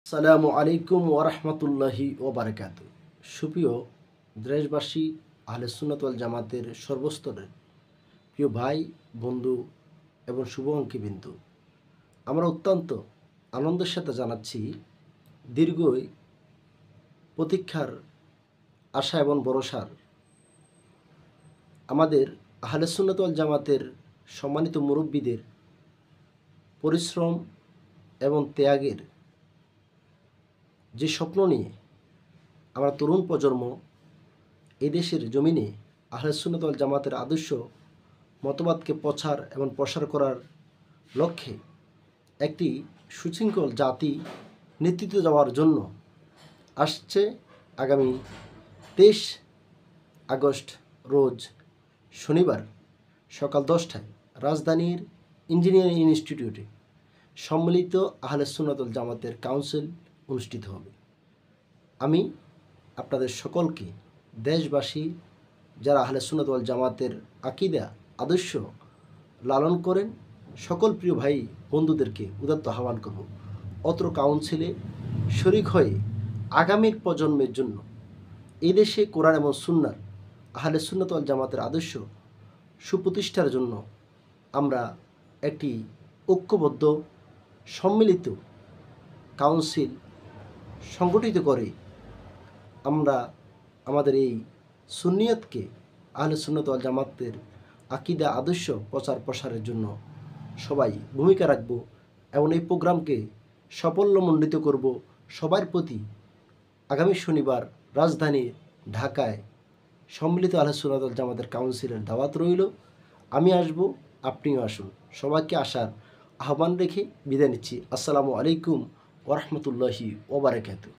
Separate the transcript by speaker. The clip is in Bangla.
Speaker 1: আসসালামু আলাইকুম ওরহমতুল্লাহি ওবারাকাতু। সুপ্রিয় দেশবাসী, আহলে সুন্নাত ওয়াল জামাতের সর্বস্তরের প্রিয় ভাই, বন্ধু এবং শুভাকাঙ্ক্ষীবৃন্দ, আমরা অত্যন্ত আনন্দের সাথে জানাচ্ছি দীর্ঘই প্রতীক্ষার আশা এবং ভরসার আমাদের আহলে সুন্নাত ওয়াল জামাতের সম্মানিত মুরব্বীদের পরিশ্রম এবং ত্যাগের যে স্বপ্ন নিয়ে আমরা তরুণ প্রজন্ম এদেশের জমিনে আহলে সুন্নাত ওয়াল জামাতের আদর্শ মতবাদকে প্রচার এবং প্রসার করার লক্ষ্যে একটি সুশৃঙ্খল জাতি নেতৃত্ব দেওয়ার জন্য আসছে আগামী 23 আগস্ট রোজ শনিবার সকাল 10টায় রাজধানীর ইঞ্জিনিয়ারিং ইনস্টিটিউটে সম্মিলিত আহলে সুন্নাত ওয়াল জামাতের কাউন্সিল অনুষ্ঠিত হবে। আমি আপনাদের সকলকে, দেশবাসী যারা আহলে সুন্নাত ওয়াল জামাতের আকীদা আদর্শ লালন করেন, সকল প্রিয় ভাই বন্ধুদেরকে উদাত্ত আহ্বান করব অত্র কাউন্সিলে শরিক হয়ে আগামীর প্রজন্মের জন্য এই দেশে কোরআন এবং সুন্নাহর আহলে সুন্নাত ওয়াল জামাতের আদর্শ সুপ্রতিষ্ঠার জন্য আমরা একটি ঐক্যবদ্ধ সম্মিলিত কাউন্সিল সংগঠিত করে আমরা আমাদের এই সুন্নিয়তকে আহলে সুন্নাত ওয়াল জামাতের আকীদা আদর্শ প্রচার প্রসারের জন্য সবাই ভূমিকা রাখব এবং এই প্রোগ্রামকে সাফল্যমণ্ডিত করব। সবার প্রতি আগামী শনিবার রাজধানী ঢাকায় সম্মিলিত আহলে সুন্নাত ওয়াল জামাতের কাউন্সিলের দাওয়াত রইল। আমি আসব, আপনিও আসুন। সবাইকে আসার আহ্বান রেখে বিদায় নিচ্ছি। আসসালামু আলাইকুম ওরহমতুল্লাহি ওবারাকাতু।